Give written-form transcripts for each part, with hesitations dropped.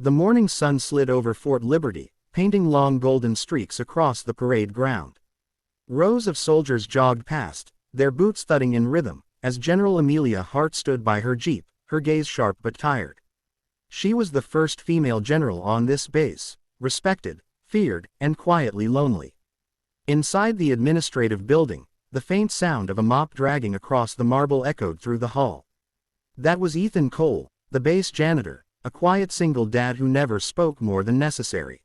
The morning sun slid over Fort Liberty, painting long golden streaks across the parade ground. Rows of soldiers jogged past, their boots thudding in rhythm, as General Amelia Hart stood by her jeep, her gaze sharp but tired. She was the first female general on this base, respected, feared, and quietly lonely. Inside the administrative building, the faint sound of a mop dragging across the marble echoed through the hall. That was Ethan Cole, the base janitor, a quiet single dad who never spoke more than necessary.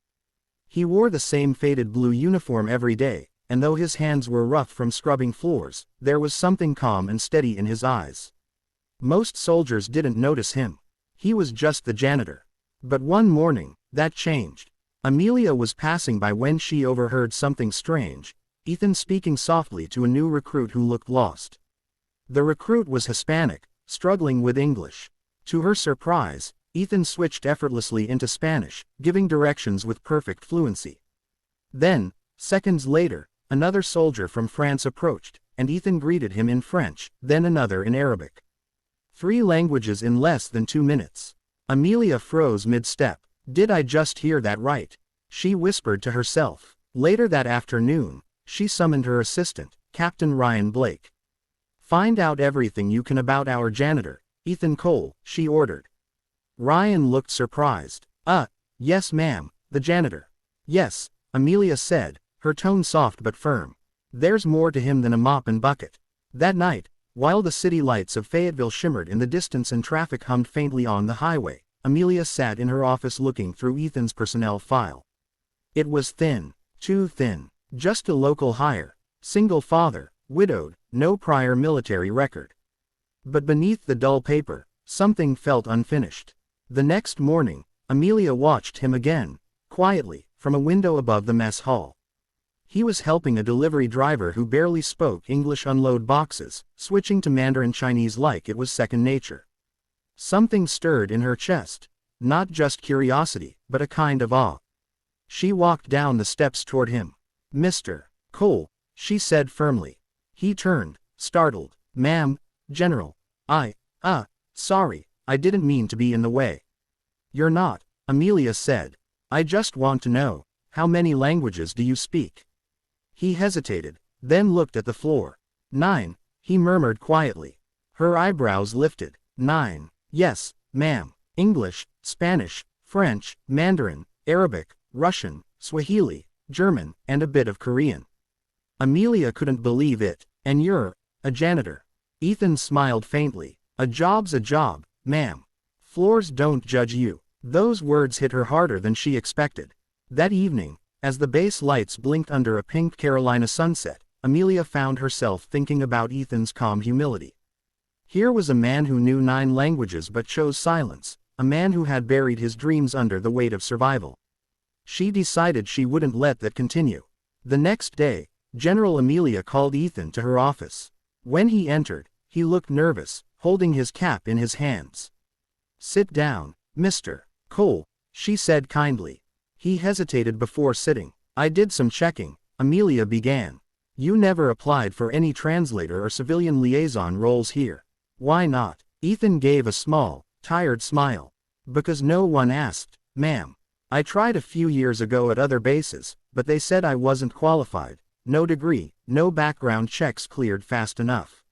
He wore the same faded blue uniform every day, and though his hands were rough from scrubbing floors, there was something calm and steady in his eyes. Most soldiers didn't notice him. He was just the janitor. But one morning, that changed. Amelia was passing by when she overheard something strange, Ethan speaking softly to a new recruit who looked lost. The recruit was Hispanic, struggling with English. To her surprise, Ethan switched effortlessly into Spanish, giving directions with perfect fluency. Then, seconds later, another soldier from France approached, and Ethan greeted him in French, then another in Arabic. 3 languages in less than 2 minutes. Amelia froze mid-step. Did I just hear that right? She whispered to herself. Later that afternoon, she summoned her assistant, Captain Ryan Blake. Find out everything you can about our janitor, Ethan Cole, she ordered. Ryan looked surprised. Yes ma'am, the janitor. Yes, Amelia said, her tone soft but firm. There's more to him than a mop and bucket. That night, while the city lights of Fayetteville shimmered in the distance and traffic hummed faintly on the highway, Amelia sat in her office looking through Ethan's personnel file. It was thin, too thin. Just a local hire, single father, widowed, no prior military record. But beneath the dull paper, something felt unfinished. The next morning, Amelia watched him again, quietly, from a window above the mess hall. He was helping a delivery driver who barely spoke English unload boxes, switching to Mandarin Chinese like it was second nature. Something stirred in her chest, not just curiosity, but a kind of awe. She walked down the steps toward him. Mr. Cole, she said firmly. He turned, startled. Ma'am, General. Sorry, I didn't mean to be in the way. You're not, Amelia said. I just want to know, how many languages do you speak? He hesitated, then looked at the floor. 9, he murmured quietly. Her eyebrows lifted. 9, yes, ma'am. English, Spanish, French, Mandarin, Arabic, Russian, Swahili, German, and a bit of Korean. Amelia couldn't believe it. And you're a janitor. Ethan smiled faintly. A job's a job, ma'am. Floors don't judge you. Those words hit her harder than she expected. That evening, as the base lights blinked under a pink Carolina sunset, Amelia found herself thinking about Ethan's calm humility. Here was a man who knew 9 languages but chose silence, a man who had buried his dreams under the weight of survival. She decided she wouldn't let that continue. The next day, General Amelia called Ethan to her office. When he entered, he looked nervous, holding his cap in his hands. Sit down, Mr. Cole, she said kindly. He hesitated before sitting. I did some checking, Amelia began. You never applied for any translator or civilian liaison roles here. Why not? Ethan gave a small, tired smile. Because no one asked, ma'am. I tried a few years ago at other bases, but they said I wasn't qualified. No degree, no background checks cleared fast enough.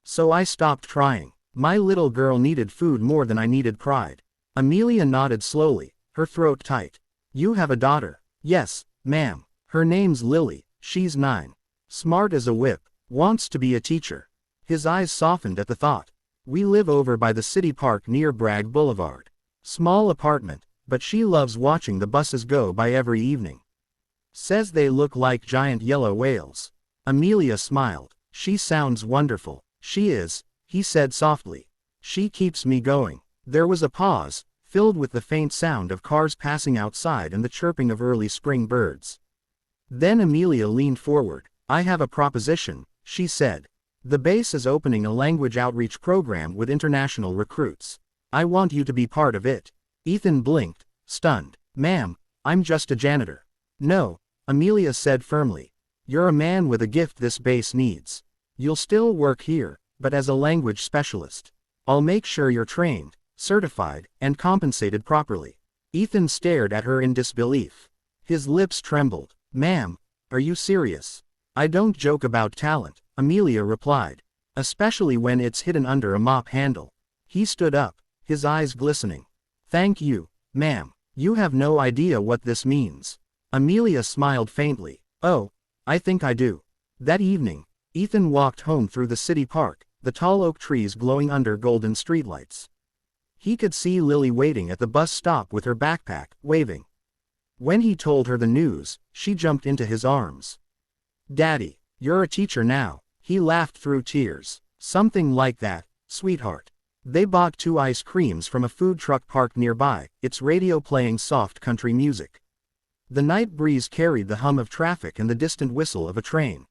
So I stopped trying. My little girl needed food more than I needed pride. Amelia nodded slowly, her throat tight. You have a daughter? Yes, ma'am. Her name's Lily, she's 9. Smart as a whip, wants to be a teacher. His eyes softened at the thought. We live over by the city park near Bragg Boulevard. Small apartment, but she loves watching the buses go by every evening. Says they look like giant yellow whales. Amelia smiled. She sounds wonderful. She is, he said softly. She keeps me going. There was a pause, filled with the faint sound of cars passing outside and the chirping of early spring birds. Then Amelia leaned forward. I have a proposition, she said. The base is opening a language outreach program with international recruits. I want you to be part of it. Ethan blinked, stunned. Ma'am, I'm just a janitor. No, Amelia said firmly. You're a man with a gift this base needs. You'll still work here, but as a language specialist. I'll make sure you're trained, certified, and compensated properly. Ethan stared at her in disbelief. His lips trembled. "Ma'am, are you serious?" "I don't joke about talent," Amelia replied. "Especially when it's hidden under a mop handle." He stood up, his eyes glistening. "Thank you, ma'am. You have no idea what this means." Amelia smiled faintly. "Oh, I think I do." That evening, Ethan walked home through the city park, the tall oak trees glowing under golden streetlights. He could see Lily waiting at the bus stop with her backpack, waving. When he told her the news, she jumped into his arms. "Daddy, you're a teacher now," he laughed through tears. "Something like that, sweetheart." They bought 2 ice creams from a food truck parked nearby, its radio playing soft country music. The night breeze carried the hum of traffic and the distant whistle of a train.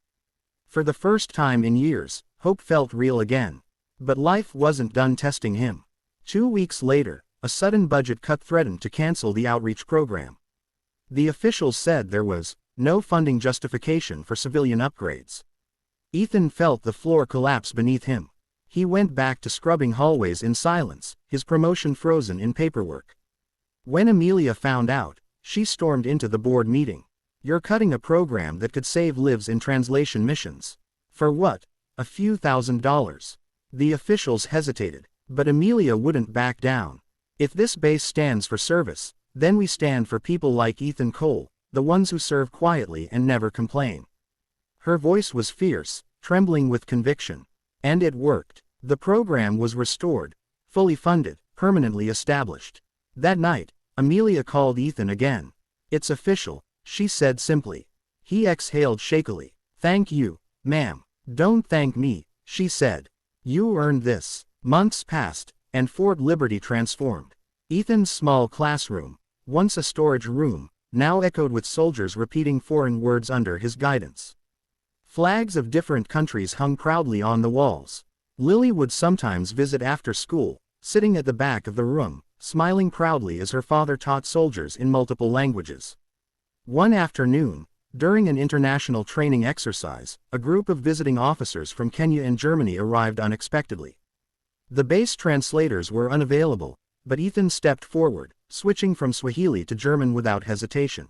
For the first time in years, hope felt real again. But life wasn't done testing him. 2 weeks later, a sudden budget cut threatened to cancel the outreach program. The officials said there was no funding justification for civilian upgrades. Ethan felt the floor collapse beneath him. He went back to scrubbing hallways in silence, his promotion frozen in paperwork. When Amelia found out, she stormed into the board meeting. "You're cutting a program that could save lives in translation missions. For what? A few $1,000s." The officials hesitated, but Amelia wouldn't back down. "If this base stands for service, then we stand for people like Ethan Cole, the ones who serve quietly and never complain." Her voice was fierce, trembling with conviction. And it worked. The program was restored, fully funded, permanently established. That night, Amelia called Ethan again. "It's official," she said simply. He exhaled shakily. "Thank you, ma'am." "Don't thank me," she said. "You earned this." Months passed, and Fort Liberty transformed. Ethan's small classroom, once a storage room, now echoed with soldiers repeating foreign words under his guidance. Flags of different countries hung proudly on the walls. Lily would sometimes visit after school, sitting at the back of the room, smiling proudly as her father taught soldiers in multiple languages. One afternoon, during an international training exercise, a group of visiting officers from Kenya and Germany arrived unexpectedly. The base translators were unavailable, but Ethan stepped forward, switching from Swahili to German without hesitation.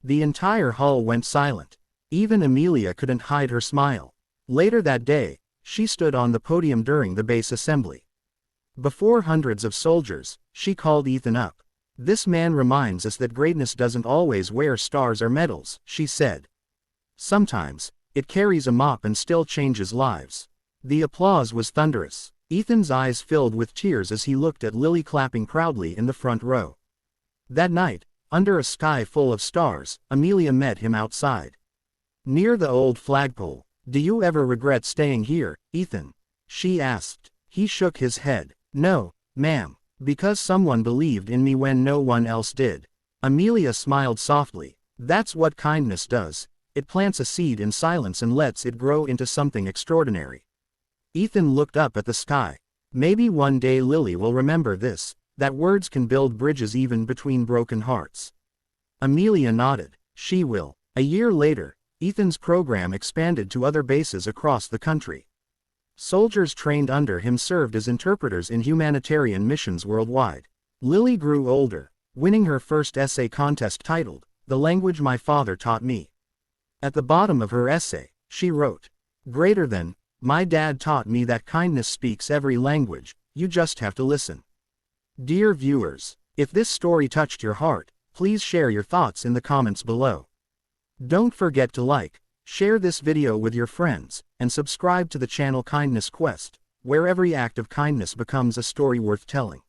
The entire hall went silent. Even Amelia couldn't hide her smile. Later that day, she stood on the podium during the base assembly. Before hundreds of soldiers, she called Ethan up. "This man reminds us that greatness doesn't always wear stars or medals," she said. "Sometimes, it carries a mop and still changes lives." The applause was thunderous. Ethan's eyes filled with tears as he looked at Lily clapping proudly in the front row. That night, under a sky full of stars, Amelia met him outside. Near the old flagpole. "Do you ever regret staying here, Ethan?" she asked. He shook his head. "No, ma'am, because someone believed in me when no one else did." Amelia smiled softly. "That's what kindness does. It plants a seed in silence and lets it grow into something extraordinary." Ethan looked up at the sky. Maybe one day Lily will remember this, that words can build bridges even between broken hearts. Amelia nodded. She will. A year later, Ethan's program expanded to other bases across the country. Soldiers trained under him served as interpreters in humanitarian missions worldwide. Lily grew older, winning her first essay contest titled, "The Language My Father Taught Me." At the bottom of her essay, she wrote, "Greater than, my dad taught me that kindness speaks every language, you just have to listen." Dear viewers, if this story touched your heart, please share your thoughts in the comments below. Don't forget to like, share this video with your friends, and subscribe to the channel Kindness Quest, where every act of kindness becomes a story worth telling.